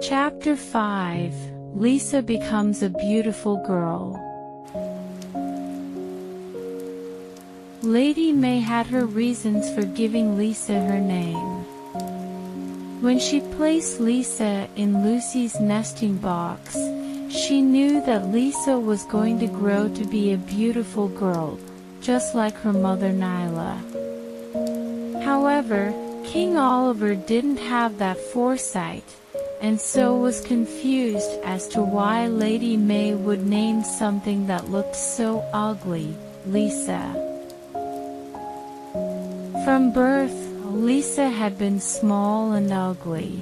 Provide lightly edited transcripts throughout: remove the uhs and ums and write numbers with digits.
Chapter 5. Lisa becomes a beautiful girl. Lady May had her reasons for giving Lisa her name. When she placed Lisa in Lucy's nesting box, she knew that Lisa was going to grow to be a beautiful girl, just like her mother Nyla. However, King Oliver didn't have that foresight, and so was confused as to why Lady May would name something that looked so ugly, Lisa. From birth, Lisa had been small and ugly.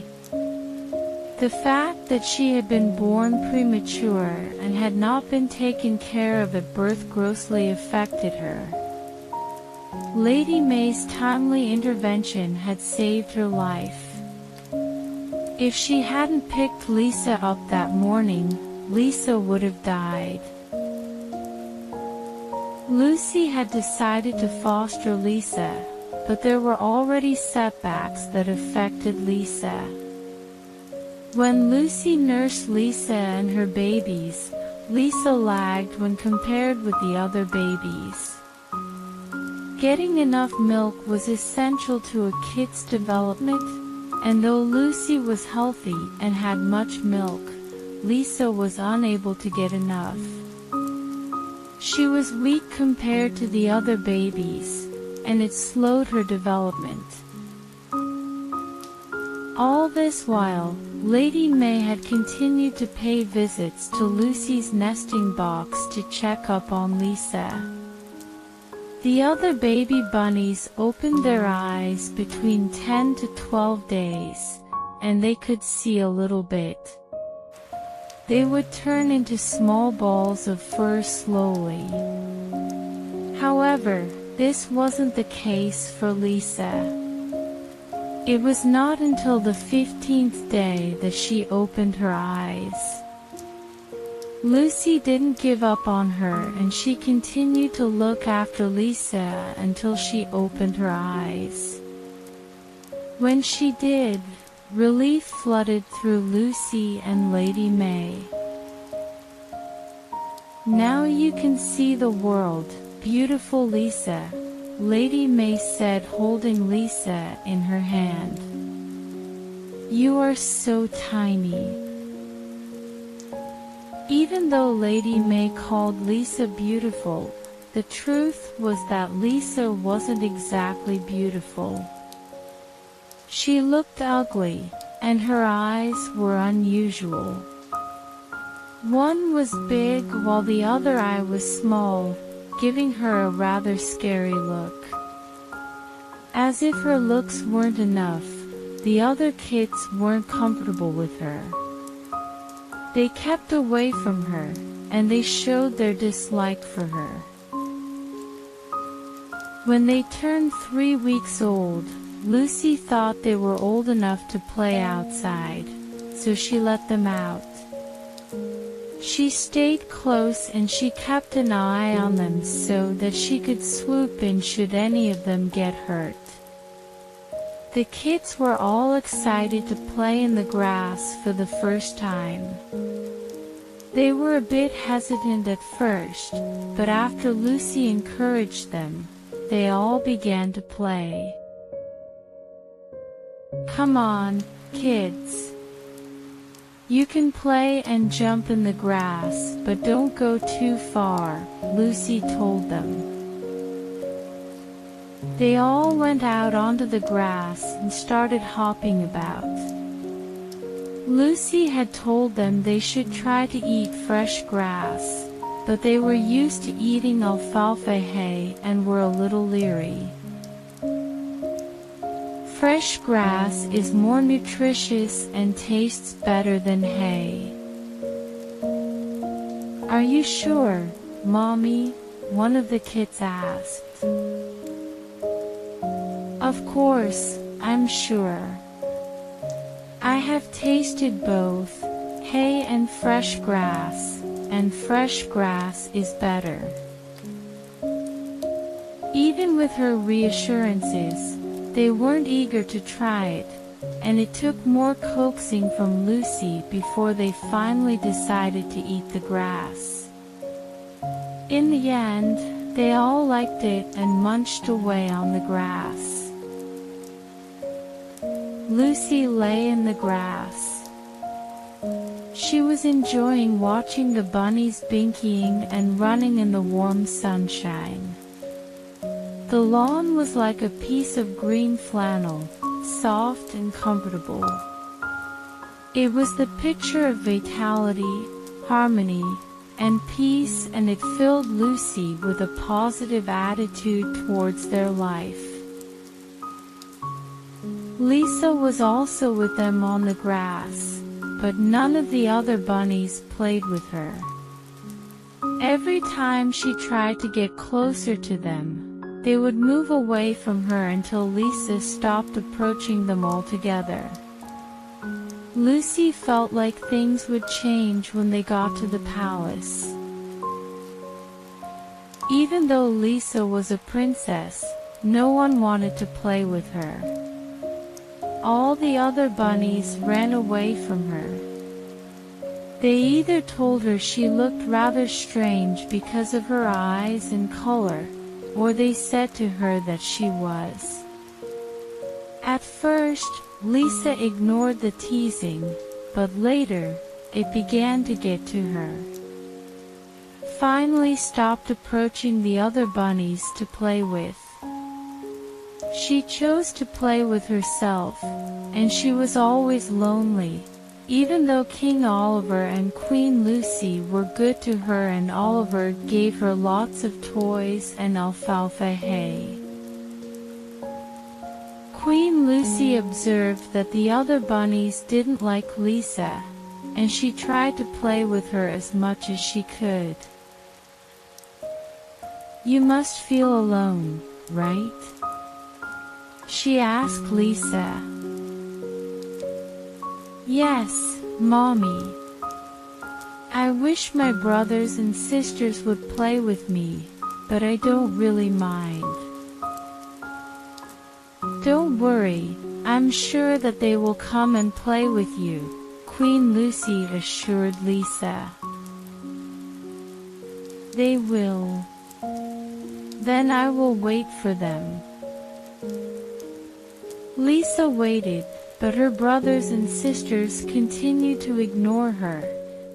The fact that she had been born premature and had not been taken care of at birth grossly affected her. Lady May's timely intervention had saved her life. If she hadn't picked Lisa up that morning, Lisa would have died. Lucy had decided to foster Lisa, but there were already setbacks that affected Lisa. When Lucy nursed Lisa and her babies, Lisa lagged when compared with the other babies. Getting enough milk was essential to a kid's development, and though Lucy was healthy and had much milk, Lisa was unable to get enough. She was weak compared to the other babies, and it slowed her development. All this while, Lady May had continued to pay visits to Lucy's nesting box to check up on Lisa. The other baby bunnies opened their eyes between 10 to 12 days, and they could see a little bit. They would turn into small balls of fur slowly. However, this wasn't the case for Lisa. It was not until the 15th day that she opened her eyes. Lucy didn't give up on her, and she continued to look after Lisa until she opened her eyes. When she did, relief flooded through Lucy and Lady May. "Now you can see the world, beautiful Lisa," Lady May said, holding Lisa in her hand. "You are so tiny." Even though Lady May called Lisa beautiful, the truth was that Lisa wasn't exactly beautiful. She looked ugly, and her eyes were unusual. One was big while the other eye was small, giving her a rather scary look. As if her looks weren't enough, the other kids weren't comfortable with her. They kept away from her, and they showed their dislike for her. When they turned 3 weeks old, Lucy thought they were old enough to play outside, so she let them out. She stayed close and she kept an eye on them so that she could swoop in should any of them get hurt. The kids were all excited to play in the grass for the first time. They were a bit hesitant at first, but after Lucy encouraged them, they all began to play. "Come on, kids. You can play and jump in the grass, but don't go too far," Lucy told them. They all went out onto the grass and started hopping about. Lucy had told them they should try to eat fresh grass, but they were used to eating alfalfa hay and were a little leery. Fresh grass is more nutritious and tastes better than hay. "Are you sure, Mommy?" one of the kids asked. "Of course, I'm sure. I have tasted both, hay and fresh grass, and fresh grass is better." Even with her reassurances, they weren't eager to try it, and it took more coaxing from Lucy before they finally decided to eat the grass. In the end, they all liked it and munched away on the grass. Lucy lay in the grass. She was enjoying watching the bunnies binkying and running in the warm sunshine. The lawn was like a piece of green flannel, soft and comfortable. It was the picture of vitality, harmony, and peace, and it filled Lucy with a positive attitude towards their life. Lisa was also with them on the grass, but none of the other bunnies played with her. Every time she tried to get closer to them, they would move away from her until Lisa stopped approaching them altogether. Lucy felt like things would change when they got to the palace. Even though Lisa was a princess, no one wanted to play with her. All the other bunnies ran away from her. They either told her she looked rather strange because of her eyes and color, or they said to her that she was. At first, Lisa ignored the teasing, but later, it began to get to her. Finally stopped approaching the other bunnies to play with. She chose to play with herself, and she was always lonely, even though King Oliver and Queen Lucy were good to her and Oliver gave her lots of toys and alfalfa hay. Queen Lucy observed that the other bunnies didn't like Lisa, and she tried to play with her as much as she could. "You must feel alone, right?" she asked Lisa. "Yes, Mommy. I wish my brothers and sisters would play with me, but I don't really mind." "Don't worry, I'm sure that they will come and play with you," Queen Lucy assured Lisa. "They will. Then I will wait for them." Lisa waited, but her brothers and sisters continued to ignore her,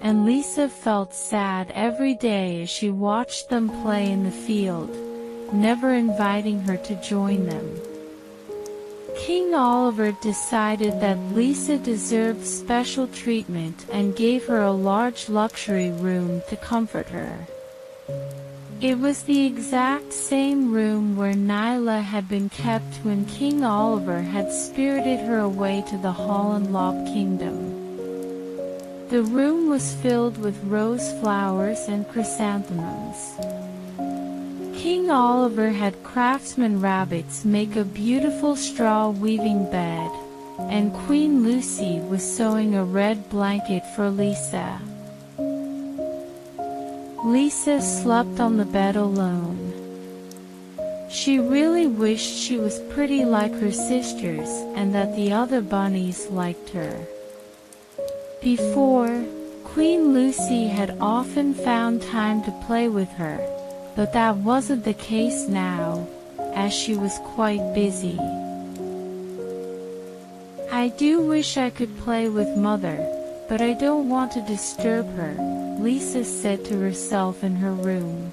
and Lisa felt sad every day as she watched them play in the field, never inviting her to join them. King Oliver decided that Lisa deserved special treatment and gave her a large luxury room to comfort her. It was the exact same room where Nyla had been kept when King Oliver had spirited her away to the Holland kingdom. The room was filled with rose flowers and chrysanthemums. King Oliver had craftsman rabbits make a beautiful straw weaving bed, and Queen Lucy was sewing a red blanket for Lisa. Lisa slept on the bed alone. She really wished she was pretty like her sisters and that the other bunnies liked her. Before, Queen Lucy had often found time to play with her, but that wasn't the case now, as she was quite busy. "I do wish I could play with Mother, but I don't want to disturb her," Lisa said to herself in her room.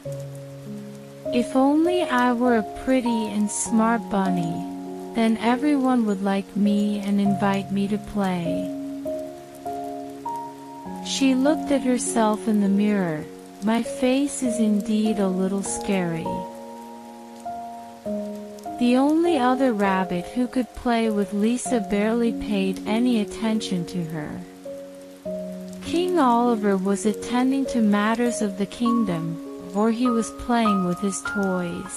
"If only I were a pretty and smart bunny, then everyone would like me and invite me to play." She looked at herself in the mirror. "My face is indeed a little scary." The only other rabbit who could play with Lisa barely paid any attention to her. King Oliver was attending to matters of the kingdom, or he was playing with his toys.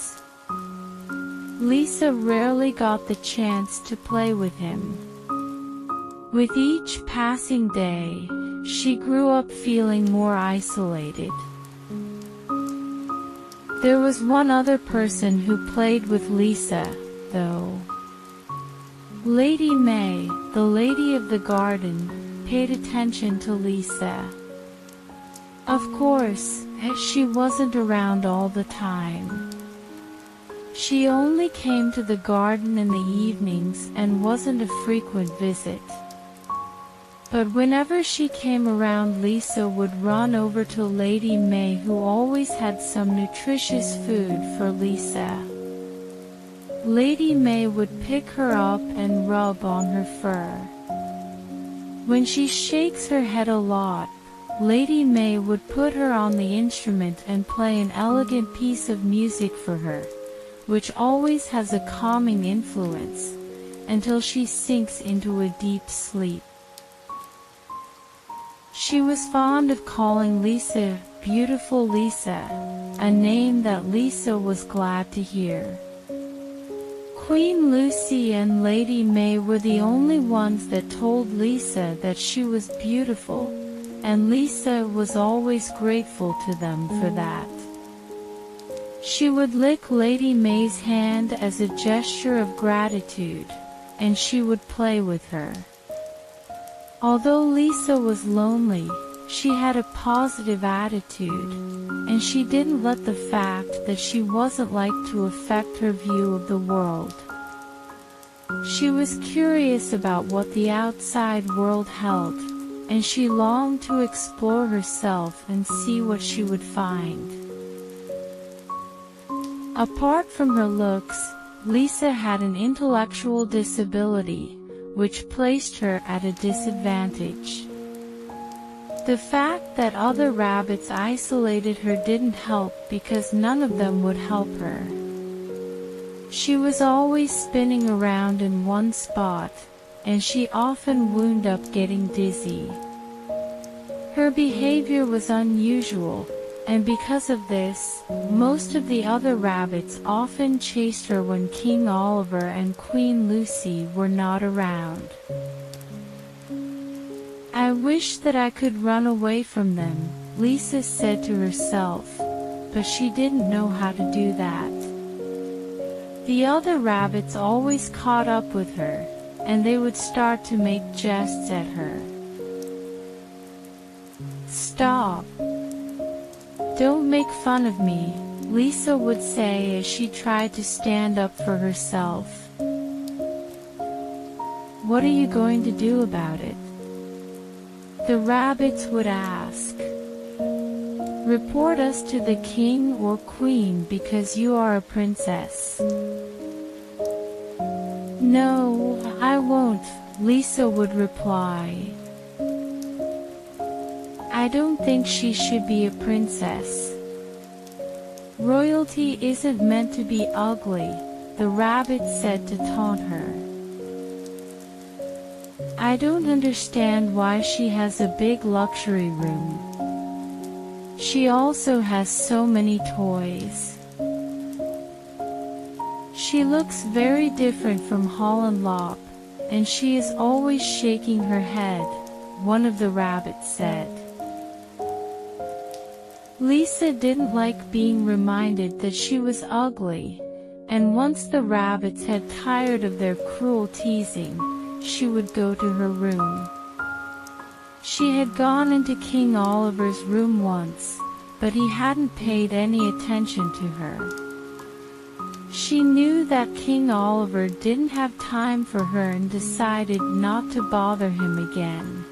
Lisa rarely got the chance to play with him. With each passing day, she grew up feeling more isolated. There was one other person who played with Lisa, though. Lady May, the lady of the garden, paid attention to Lisa. Of course, she wasn't around all the time. She only came to the garden in the evenings and wasn't a frequent visit. But whenever she came around, Lisa would run over to Lady May, who always had some nutritious food for Lisa. Lady May would pick her up and rub on her fur. When she shakes her head a lot, Lady May would put her on the instrument and play an elegant piece of music for her, which always has a calming influence, until she sinks into a deep sleep. She was fond of calling Lisa Beautiful Lisa, a name that Lisa was glad to hear. Queen Lucy and Lady May were the only ones that told Lisa that she was beautiful, and Lisa was always grateful to them for that. She would lick Lady May's hand as a gesture of gratitude, and she would play with her. Although Lisa was lonely, she had a positive attitude, and she didn't let the fact that she wasn't liked to affect her view of the world. She was curious about what the outside world held, and she longed to explore herself and see what she would find. Apart from her looks, Lisa had an intellectual disability, which placed her at a disadvantage. The fact that other rabbits isolated her didn't help, because none of them would help her. She was always spinning around in one spot, and she often wound up getting dizzy. Her behavior was unusual, and because of this, most of the other rabbits often chased her when King Oliver and Queen Lucy were not around. I wish that I could run away from them, Lisa said to herself, but she didn't know how to do that. The other rabbits always caught up with her, and they would start to make jests at her. "Stop! Don't make fun of me," Lisa would say as she tried to stand up for herself. "What are you going to do about it?" the rabbits would ask. "Report us to the king or queen because you are a princess." "No, I won't," Lisa would reply. "I don't think she should be a princess. Royalty isn't meant to be ugly," the rabbit said to taunt her. "I don't understand why she has a big luxury room. She also has so many toys. She looks very different from Holland, and she is always shaking her head," one of the rabbits said. Lisa didn't like being reminded that she was ugly, and once the rabbits had tired of their cruel teasing, she would go to her room. She had gone into King Oliver's room once, but he hadn't paid any attention to her. She knew that King Oliver didn't have time for her and decided not to bother him again.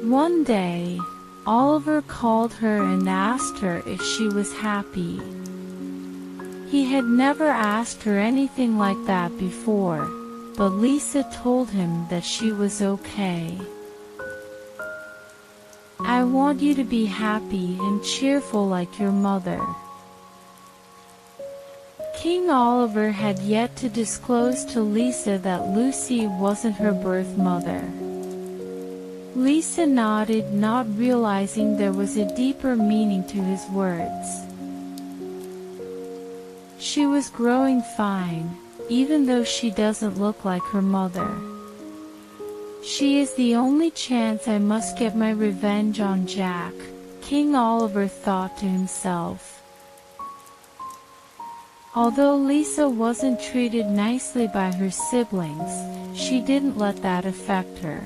One day, Oliver called her and asked her if she was happy. He had never asked her anything like that before, but Lisa told him that she was okay. "I want you to be happy and cheerful like your mother." King Oliver had yet to disclose to Lisa that Lucy wasn't her birth mother. Lisa nodded, not realizing there was a deeper meaning to his words. She was growing fine, even though she doesn't look like her mother. "She is the only chance I must get my revenge on Jack," King Oliver thought to himself. Although Lisa wasn't treated nicely by her siblings, she didn't let that affect her.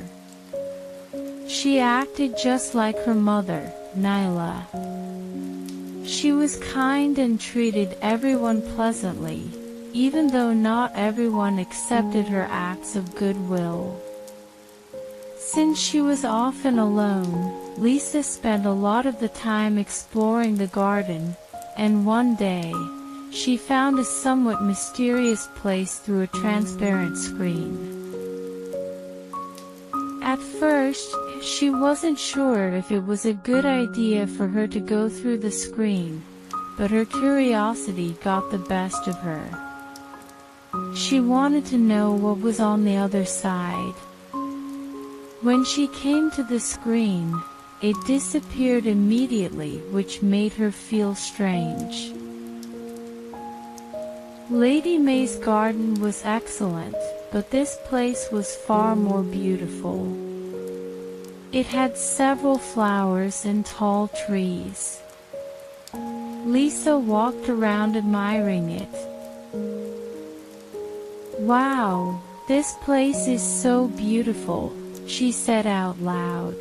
She acted just like her mother, Nyla. She was kind and treated everyone pleasantly, even though not everyone accepted her acts of goodwill. Since she was often alone, Lisa spent a lot of the time exploring the garden, and one day, she found a somewhat mysterious place through a transparent screen. At first, she wasn't sure if it was a good idea for her to go through the screen, but her curiosity got the best of her. She wanted to know what was on the other side. When she came to the screen, it disappeared immediately, which made her feel strange. Lady May's garden was excellent, but this place was far more beautiful. It had several flowers and tall trees. Lisa walked around admiring it. "Wow, this place is so beautiful," she said out loud.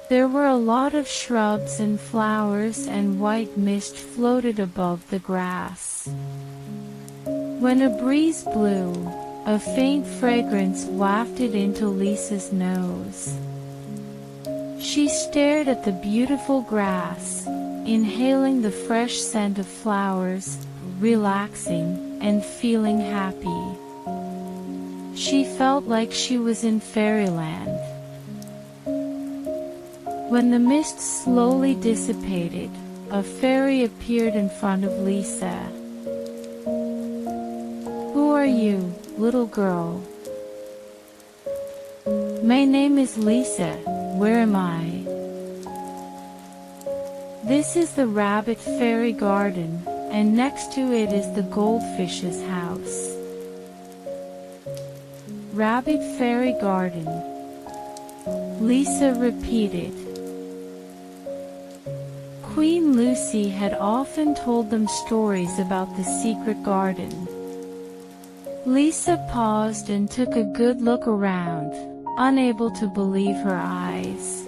There were a lot of shrubs and flowers, and white mist floated above the grass. When a breeze blew, a faint fragrance wafted into Lisa's nose. She stared at the beautiful grass, inhaling the fresh scent of flowers, relaxing, and feeling happy. She felt like she was in fairyland. When the mist slowly dissipated, a fairy appeared in front of Lisa. "Who are you, little girl?" "My name is Lisa. Where am I?" "This is the rabbit fairy garden, and next to it is the goldfish's house." "Rabbit fairy garden," Lisa repeated. Queen Lucy had often told them stories about the secret garden. Lisa paused and took a good look around, unable to believe her eyes.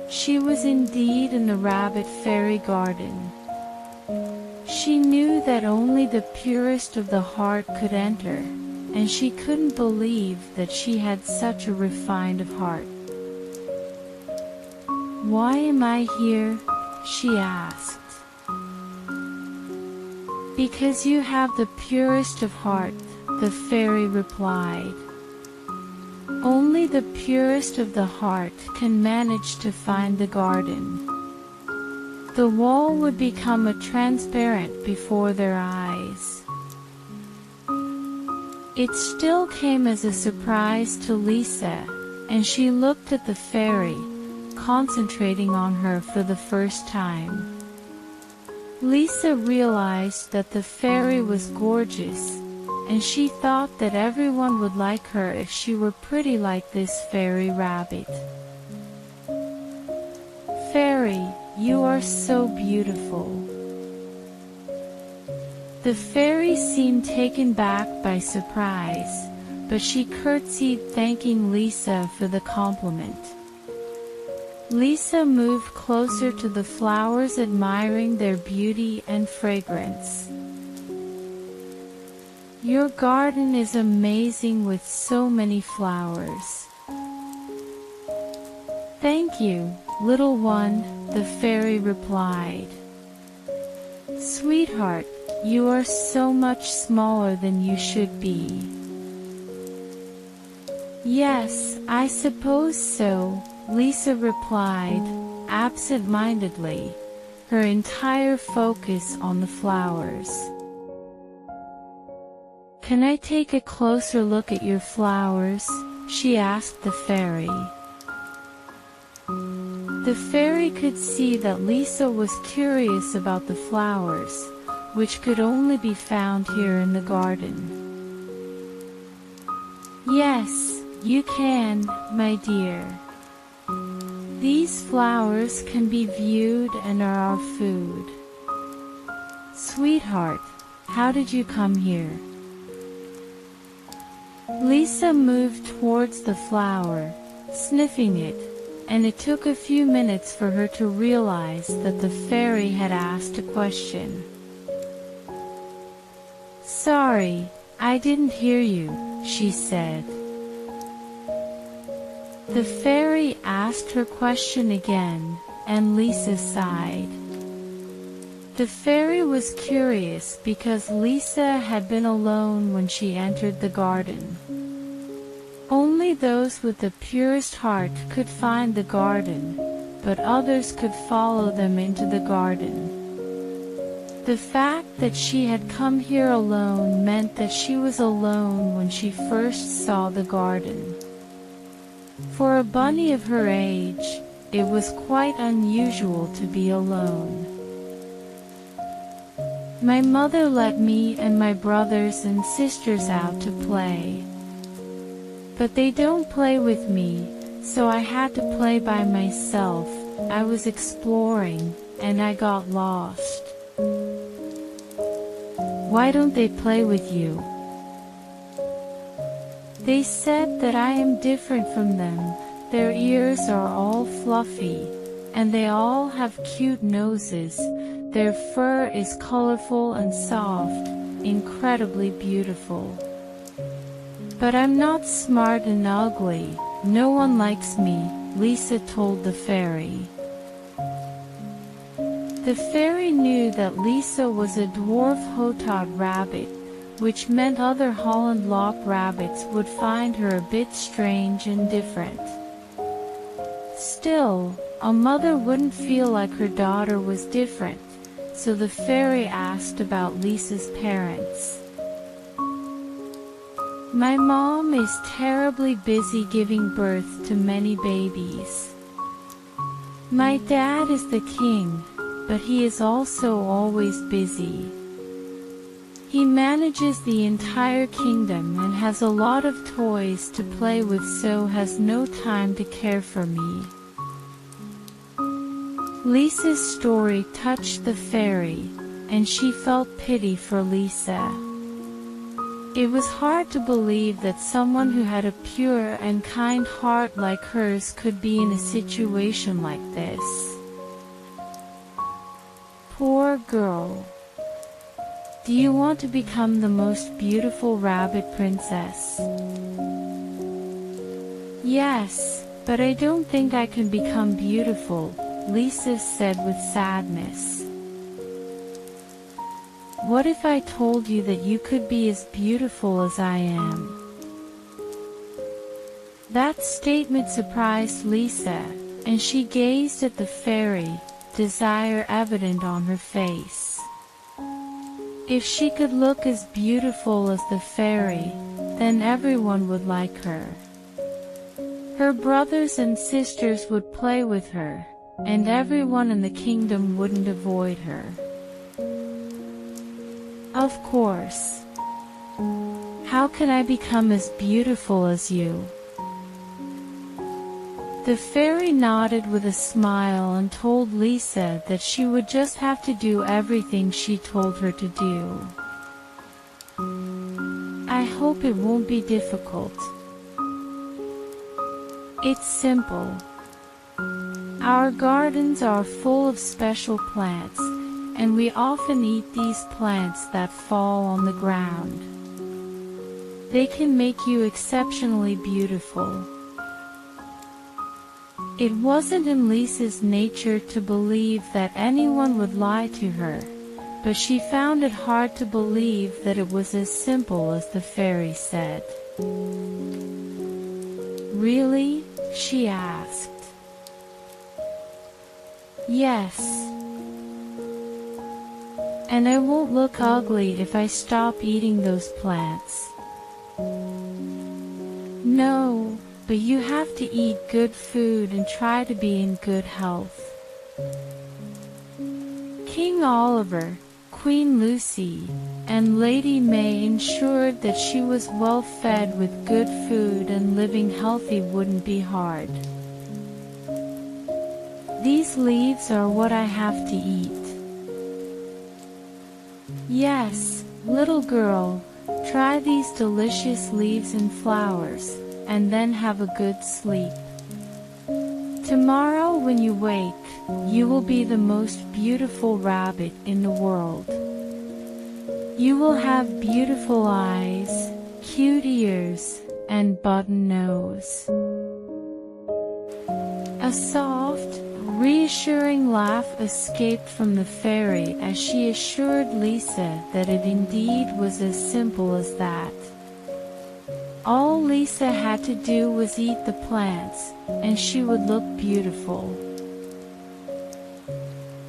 She was indeed in the rabbit fairy garden. She knew that only the purest of the heart could enter, and she couldn't believe that she had such a refined heart. "Why am I here?" she asked. "Because you have the purest of heart," the fairy replied. "Only the purest of the heart can manage to find the garden." The wall would become transparent before their eyes. It still came as a surprise to Lisa, and she looked at the fairy, concentrating on her for the first time. Lisa realized that the fairy was gorgeous, and she thought that everyone would like her if she were pretty like this fairy rabbit. "Fairy, you are so beautiful." The fairy seemed taken back by surprise, but she curtsied, thanking Lisa for the compliment. Lisa moved closer to the flowers, admiring their beauty and fragrance. "Your garden is amazing with so many flowers." "Thank you, little one," the fairy replied. "Sweetheart, you are so much smaller than you should be." "Yes, I suppose so," Lisa replied, absent-mindedly, her entire focus on the flowers. "Can I take a closer look at your flowers?" she asked the fairy. The fairy could see that Lisa was curious about the flowers, which could only be found here in the garden. "Yes, you can, my dear. These flowers can be viewed and are our food. "Sweetheart, how did you come here?" Lisa moved towards the flower, sniffing it, and it took a few minutes for her to realize that the fairy had asked a question. "Sorry, I didn't hear you," she said. The fairy asked her question again, and Lisa sighed. The fairy was curious because Lisa had been alone when she entered the garden. Only those with the purest heart could find the garden, but others could follow them into the garden. The fact that she had come here alone meant that she was alone when she first saw the garden. For a bunny of her age, it was quite unusual to be alone. "My mother let me and my brothers and sisters out to play. But they don't play with me, so I had to play by myself. I was exploring, and I got lost." "Why don't they play with you?" "They said that I am different from them. Their ears are all fluffy, and they all have cute noses. Their fur is colorful and soft, incredibly beautiful. But I'm not smart and ugly. No one likes me," Lisa told the fairy. The fairy knew that Lisa was a Dwarf Hotot rabbit, which meant other Holland lock rabbits would find her a bit strange and different. Still, a mother wouldn't feel like her daughter was different, so the fairy asked about Lisa's parents. "My mom is terribly busy giving birth to many babies. My dad is the king, but he is also always busy. He manages the entire kingdom and has a lot of toys to play with, so has no time to care for me." Lisa's story touched the fairy, and she felt pity for Lisa. It was hard to believe that someone who had a pure and kind heart like hers could be in a situation like this. Poor girl. Do you want to become the most beautiful rabbit princess? Yes, but I don't think I can become beautiful, Lisa said with sadness. What if I told you that you could be as beautiful as I am? That statement surprised Lisa, and she gazed at the fairy, desire evident on her face. If she could look as beautiful as the fairy, then everyone would like her. Her brothers and sisters would play with her, and everyone in the kingdom wouldn't avoid her. Of course. How can I become as beautiful as you? The fairy nodded with a smile and told Lisa that she would just have to do everything she told her to do. I hope it won't be difficult. It's simple. Our gardens are full of special plants, and we often eat these plants that fall on the ground. They can make you exceptionally beautiful. It wasn't in Lisa's nature to believe that anyone would lie to her, but she found it hard to believe that it was as simple as the fairy said. Really? She asked. Yes. And I won't look ugly if I stop eating those plants. No, but you have to eat good food and try to be in good health. King Oliver, Queen Lucy, and Lady May ensured that she was well fed with good food, and living healthy wouldn't be hard. These leaves are what I have to eat. Yes, little girl, try these delicious leaves and flowers, and then have a good sleep. Tomorrow when you wake, you will be the most beautiful rabbit in the world. You will have beautiful eyes, cute ears, and button nose. A soft, reassuring laugh escaped from the fairy as she assured Lisa that it indeed was as simple as that. All Lisa had to do was eat the plants, and she would look beautiful.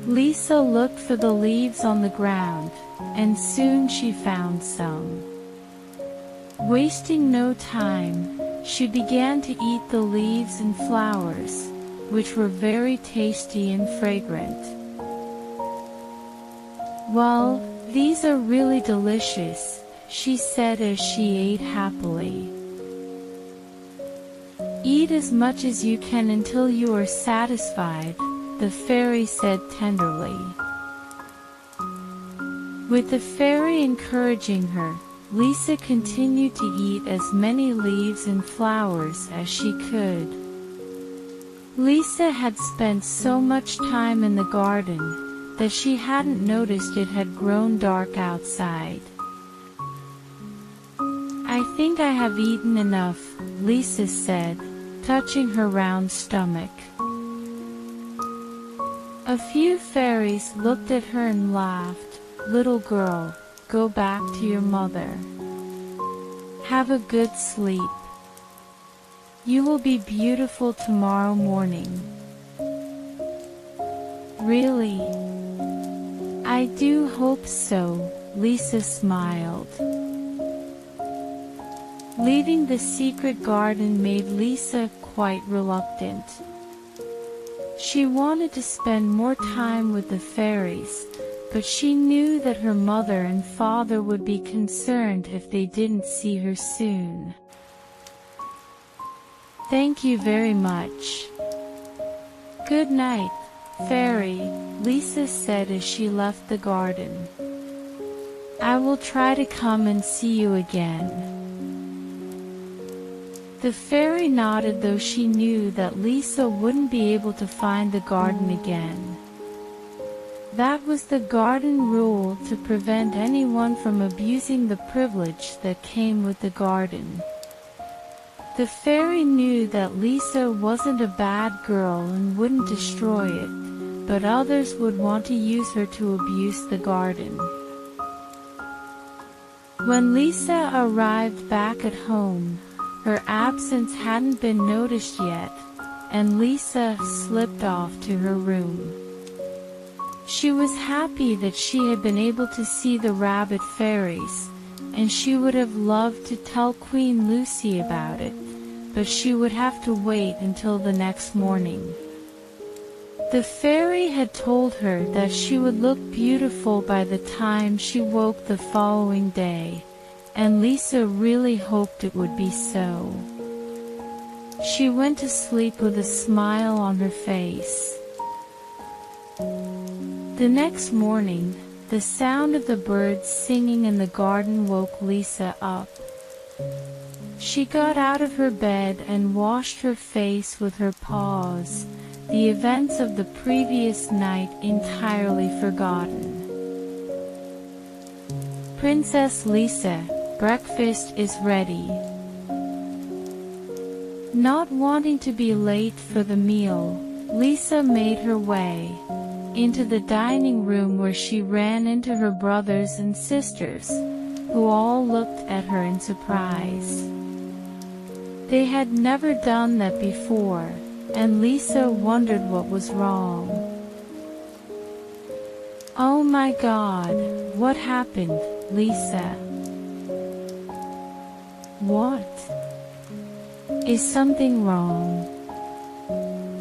Lisa looked for the leaves on the ground, and soon she found some. Wasting no time, she began to eat the leaves and flowers, which were very tasty and fragrant. "Well, these are really delicious," she said as she ate happily. "Eat as much as you can until you are satisfied," the fairy said tenderly. With the fairy encouraging her, Lisa continued to eat as many leaves and flowers as she could. Lisa had spent so much time in the garden that she hadn't noticed it had grown dark outside. "I think I have eaten enough," Lisa said, touching her round stomach. A few fairies looked at her and laughed. "Little girl, go back to your mother. Have a good sleep. You will be beautiful tomorrow morning." "Really? I do hope so," Lisa smiled. Leaving the secret garden made Lisa quite reluctant. She wanted to spend more time with the fairies, but she knew that her mother and father would be concerned if they didn't see her soon. "Thank you very much. Good night, fairy," Lisa said as she left the garden. "I will try to come and see you again." The fairy nodded, though she knew that Lisa wouldn't be able to find the garden again. That was the garden rule, to prevent anyone from abusing the privilege that came with the garden. The fairy knew that Lisa wasn't a bad girl and wouldn't destroy it, but others would want to use her to abuse the garden. When Lisa arrived back at home, her absence hadn't been noticed yet, and Lisa slipped off to her room. She was happy that she had been able to see the rabbit fairies, and she would have loved to tell Queen Lucy about it, but she would have to wait until the next morning. The fairy had told her that she would look beautiful by the time she woke the following day, and Lisa really hoped it would be so. She went to sleep with a smile on her face. The next morning, the sound of the birds singing in the garden woke Lisa up. She got out of her bed and washed her face with her paws, the events of the previous night entirely forgotten. "Princess Lisa, breakfast is ready." Not wanting to be late for the meal, Lisa made her way into the dining room, where she ran into her brothers and sisters, who all looked at her in surprise. They had never done that before, and Lisa wondered what was wrong. "Oh my God, what happened, Lisa? What? Is something wrong?"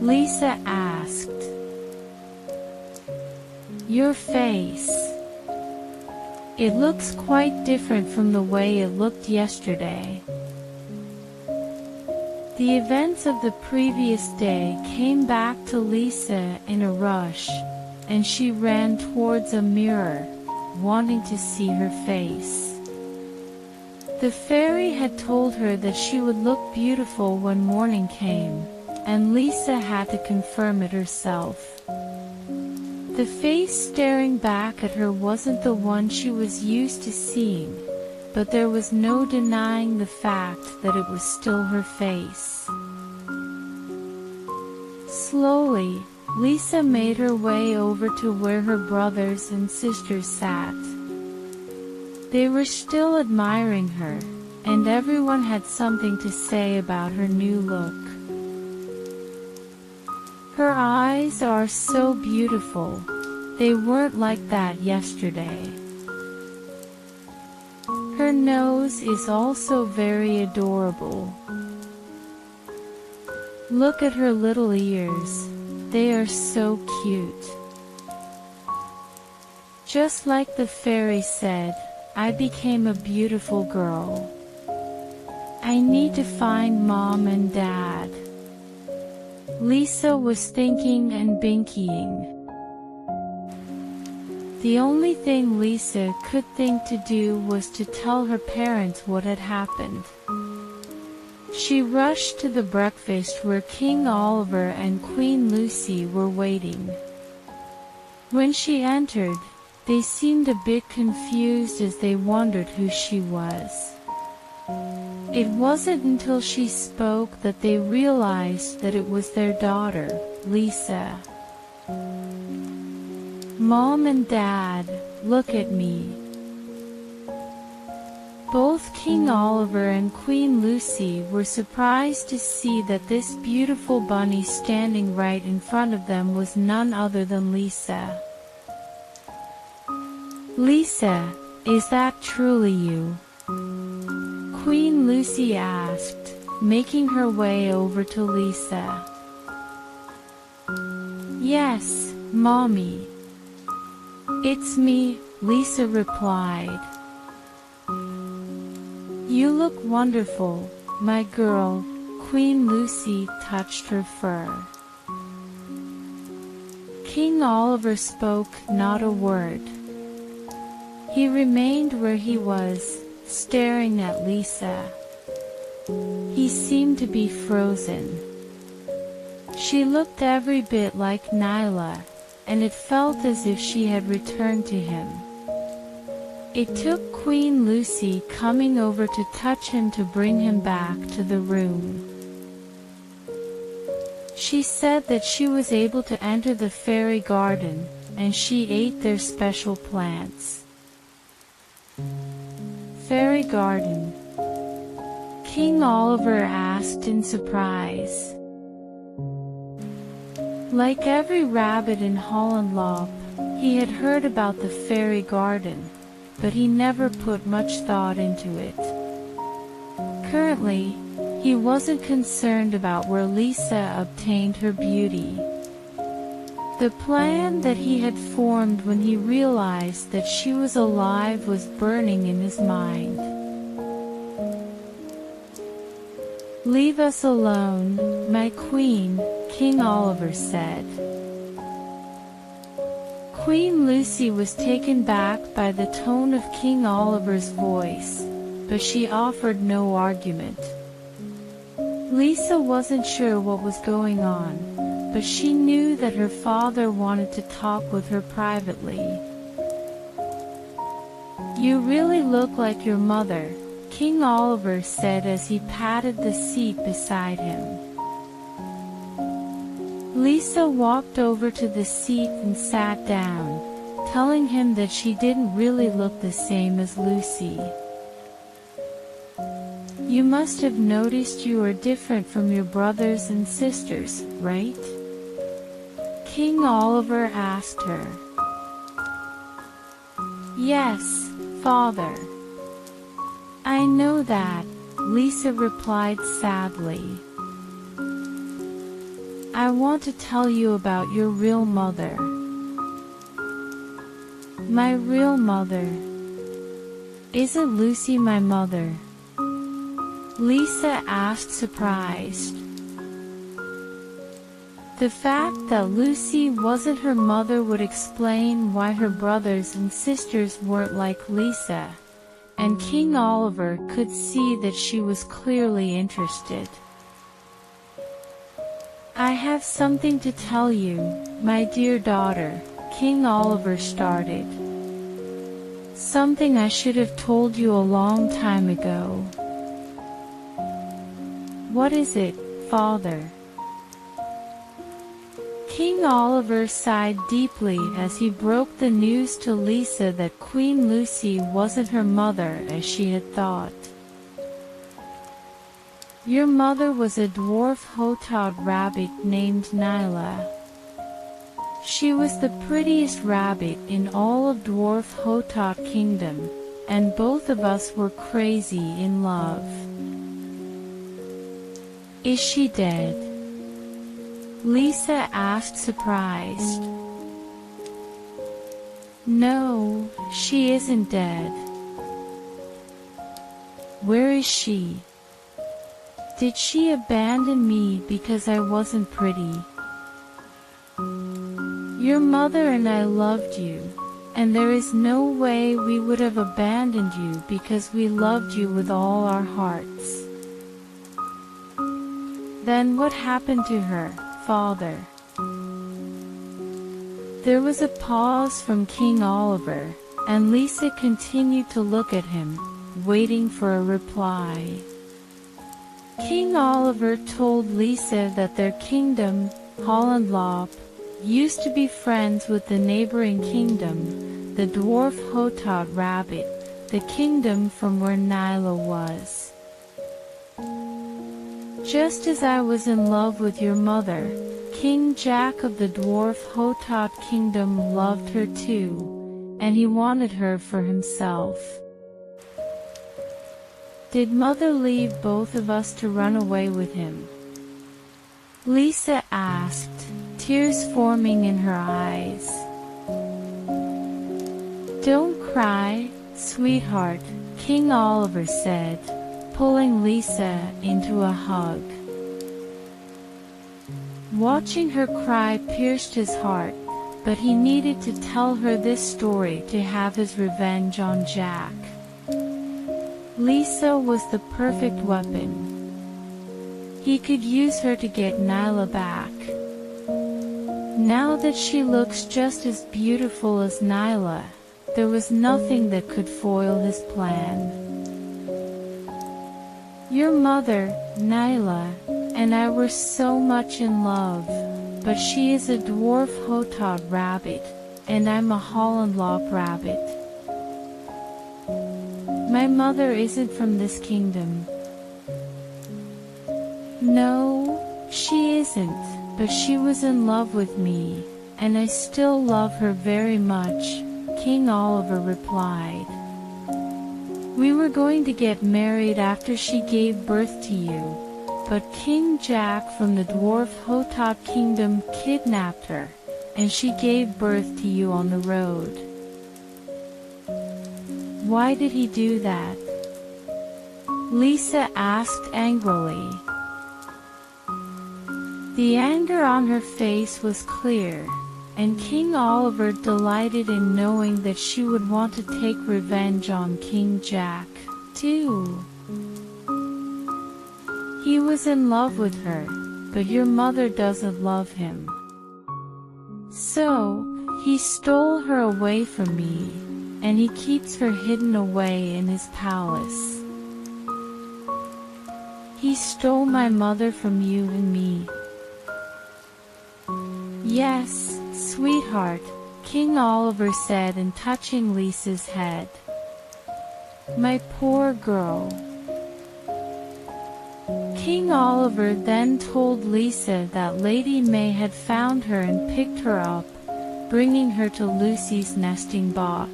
Lisa asked. "Your face. It looks quite different from the way it looked yesterday." The events of the previous day came back to Lisa in a rush, and she ran towards a mirror, wanting to see her face. The fairy had told her that she would look beautiful when morning came, and Lisa had to confirm it herself. The face staring back at her wasn't the one she was used to seeing, but there was no denying the fact that it was still her face. Slowly, Lisa made her way over to where her brothers and sisters sat. They were still admiring her, and everyone had something to say about her new look. Her eyes are so beautiful. They weren't like that yesterday. Her nose is also very adorable. Look at her little ears. They are so cute. Just like the fairy said, I became a beautiful girl. I need to find Mom and Dad. Lisa was thinking and binkying. The only thing Lisa could think to do was to tell her parents what had happened. She rushed to the breakfast where King Oliver and Queen Lucy were waiting. When she entered, they seemed a bit confused as they wondered who she was. It wasn't until she spoke that they realized that it was their daughter, Lisa. Mom and Dad, look at me. Both King Oliver and Queen Lucy were surprised to see that this beautiful bunny standing right in front of them was none other than Lisa. Lisa, is that truly you? Queen Lucy asked, making her way over to Lisa. Yes, Mommy. It's me, Lisa replied. You look wonderful, my girl. Queen Lucy touched her fur. King Oliver spoke not a word. He remained where he was, staring at Lisa. He seemed to be frozen. She looked every bit like Nyla, and it felt as if she had returned to him. It took Queen Lucy coming over to touch him to bring him back to the room. She said that she was able to enter the fairy garden, and she ate their special plants. Fairy garden? King Oliver asked in surprise. Like every rabbit in Holland, he had heard about the fairy garden, but he never put much thought into it. Currently, he wasn't concerned about where Lisa obtained her beauty. The plan that he had formed when he realized that she was alive was burning in his mind. Leave us alone, my queen, King Oliver said. Queen Lucy was taken back by the tone of King Oliver's voice, but she offered no argument. Lisa wasn't sure what was going on, but she knew that her father wanted to talk with her privately. You really look like your mother, King Oliver said as he patted the seat beside him. Lisa walked over to the seat and sat down, telling him that she didn't really look the same as Lucy. You must have noticed you are different from your brothers and sisters, right? King Oliver asked her. Yes, Father. I know that, Lisa replied sadly. I want to tell you about your real mother. My real mother. Isn't Lucy my mother? Lisa asked, surprised. The fact that Lucy wasn't her mother would explain why her brothers and sisters weren't like Lisa, and King Oliver could see that she was clearly interested. "I have something to tell you, my dear daughter," King Oliver started. "Something I should have told you a long time ago." "What is it, father?" King Oliver sighed deeply as he broke the news to Lisa that Queen Lucy wasn't her mother as she had thought. "Your mother was a Dwarf Hotot rabbit named Nyla. She was the prettiest rabbit in all of Dwarf Hotot Kingdom, and both of us were crazy in love." "Is she dead?" Lisa asked, surprised. "No, she isn't dead." "Where is she? Did she abandon me because I wasn't pretty?" "Your mother and I loved you, and there is no way we would have abandoned you because we loved you with all our hearts." "Then what happened to her, father?" There was a pause from King Oliver, and Lisa continued to look at him, waiting for a reply. King Oliver told Lisa that their kingdom, Holland, used to be friends with the neighboring kingdom, the Dwarf Hotot rabbit, the kingdom from where Nyla was. "Just as I was in love with your mother, King Jack of the Dwarf Hotot kingdom loved her too, and he wanted her for himself." "Did mother leave both of us to run away with him?" Lisa asked, tears forming in her eyes. "Don't cry, sweetheart," King Oliver said, pulling Lisa into a hug. Watching her cry pierced his heart, but he needed to tell her this story to have his revenge on Jack. Lisa was the perfect weapon. He could use her to get Nyla back. Now that she looks just as beautiful as Nyla, there was nothing that could foil his plan. "Your mother, Nyla, and I were so much in love, but she is a Dwarf Hotot rabbit, and I'm a Holland rabbit. My mother isn't from this kingdom." "No, she isn't, but she was in love with me, and I still love her very much," King Oliver replied. "We were going to get married after she gave birth to you, but King Jack from the Dwarf Hotot kingdom kidnapped her, and she gave birth to you on the road." "Why did he do that?" Lisa asked angrily. The anger on her face was clear, and King Oliver delighted in knowing that she would want to take revenge on King Jack, too. "He was in love with her, but your mother doesn't love him. So, he stole her away from me, and he keeps her hidden away in his palace." "He stole my mother from you and me." "Yes, sweetheart," King Oliver said, and touching Lisa's head. "My poor girl." King Oliver then told Lisa that Lady May had found her and picked her up, bringing her to Lucy's nesting box.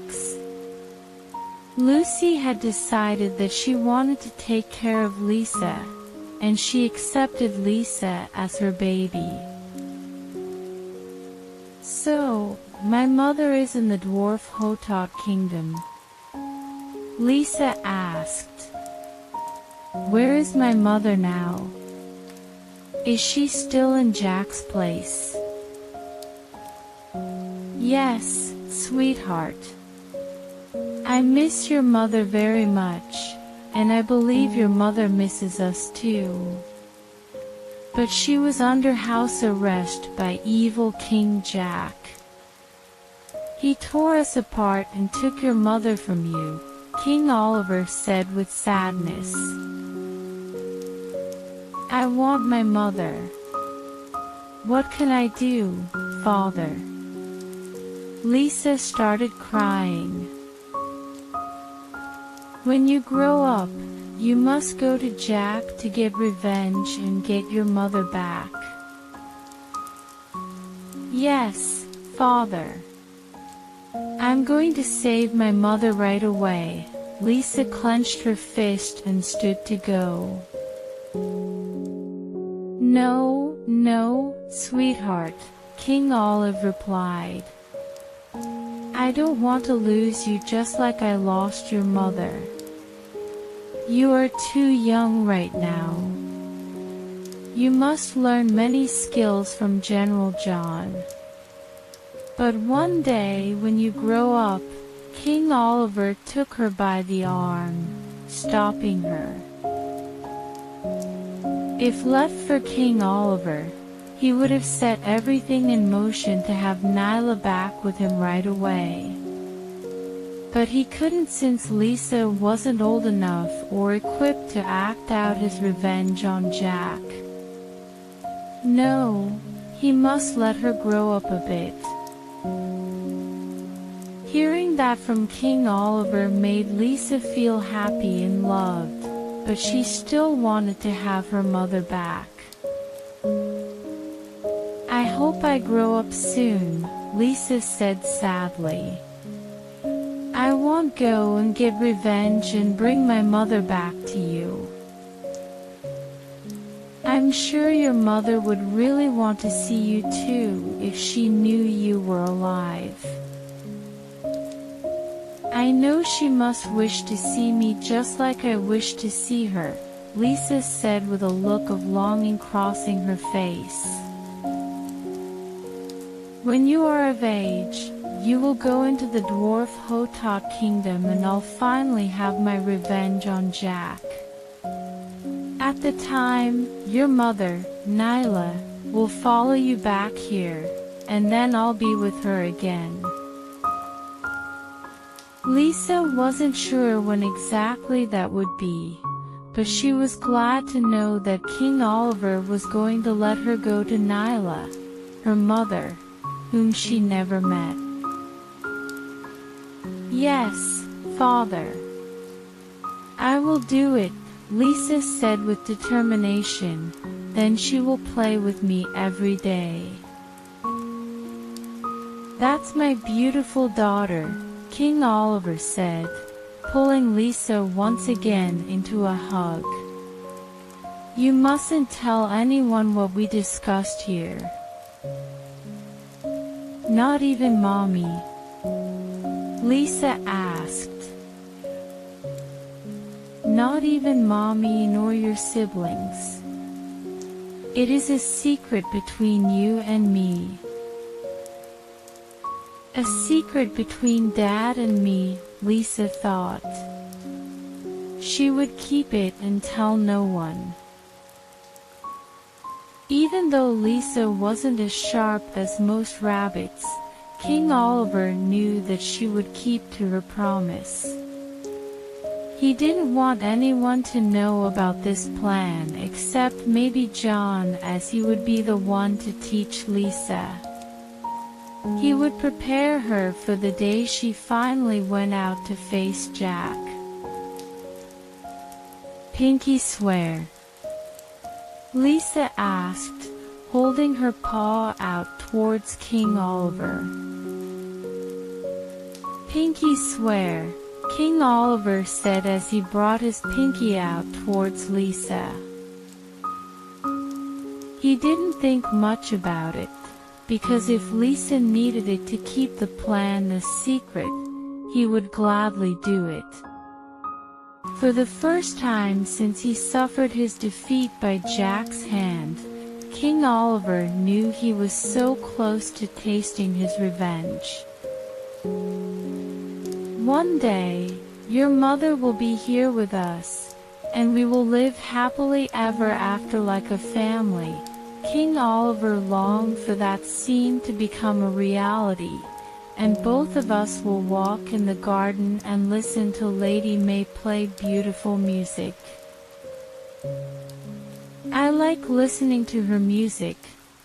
Lucy had decided that she wanted to take care of Lisa, and she accepted Lisa as her baby. "So, my mother is in the Dwarf Hotot kingdom?" Lisa asked. "Where is my mother now?" Is she still in Jack's place? Yes, sweetheart. I miss your mother very much, and I believe your mother misses us too. But she was under house arrest by evil King Jack. He tore us apart and took your mother from you, King Oliver said with sadness. I want my mother. What can I do, Father? Lisa started crying. When you grow up, you must go to Jack to get revenge and get your mother back. Yes, Father. I'm going to save my mother right away. Lisa clenched her fist and stood to go. No, no, sweetheart, King Olive replied. I don't want to lose you just like I lost your mother. You are too young right now. You must learn many skills from General John. But one day when you grow up, King Oliver took her by the arm, stopping her. If left for King Oliver, he would have set everything in motion to have Nyla back with him right away. But he couldn't since Lisa wasn't old enough or equipped to act out his revenge on Jack. No, he must let her grow up a bit. Hearing that from King Oliver made Lisa feel happy and loved, but she still wanted to have her mother back. I hope I grow up soon, Lisa said sadly. I won't go and get revenge and bring my mother back to you. I'm sure your mother would really want to see you too if she knew you were alive. I know she must wish to see me just like I wish to see her, Lisa said with a look of longing crossing her face. When you are of age, you will go into the Dwarf Hotot kingdom and I'll finally have my revenge on Jack. At the time, your mother, Nyla, will follow you back here, and then I'll be with her again. Lisa wasn't sure when exactly that would be, but she was glad to know that King Oliver was going to let her go to Nyla, her mother, whom she never met. Yes, Father. I will do it, Lisa said with determination, then she will play with me every day. That's my beautiful daughter, King Oliver said, pulling Lisa once again into a hug. You mustn't tell anyone what we discussed here. Not even Mommy? Lisa asked. Not even Mommy nor your siblings. It is a secret between you and me. A secret between Dad and me, Lisa thought. She would keep it and tell no one. Even though Lisa wasn't as sharp as most rabbits, King Oliver knew that she would keep to her promise. He didn't want anyone to know about this plan except maybe John, as he would be the one to teach Lisa. He would prepare her for the day she finally went out to face Jack. Pinky swear? Lisa asked, holding her paw out towards King Oliver. Pinky swear, King Oliver said as he brought his pinky out towards Lisa. He didn't think much about it, because if Lisa needed it to keep the plan a secret, he would gladly do it. For the first time since he suffered his defeat by Jack's hand, King Oliver knew he was so close to tasting his revenge. One day, your mother will be here with us, and we will live happily ever after like a family. King Oliver longed for that scene to become a reality, and both of us will walk in the garden and listen to Lady May play beautiful music. I like listening to her music.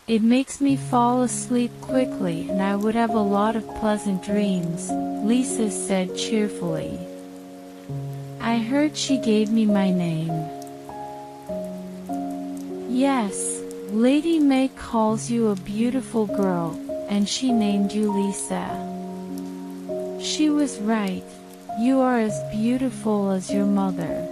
It makes me fall asleep quickly and I would have a lot of pleasant dreams, Lisa said cheerfully. I heard she gave me my name. Yes, Lady May calls you a beautiful girl, and she named you Lisa. She was right. You are as beautiful as your mother.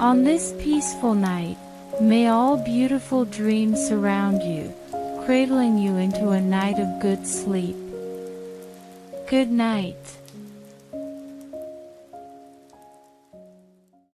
On this peaceful night, may all beautiful dreams surround you, cradling you into a night of good sleep. Good night.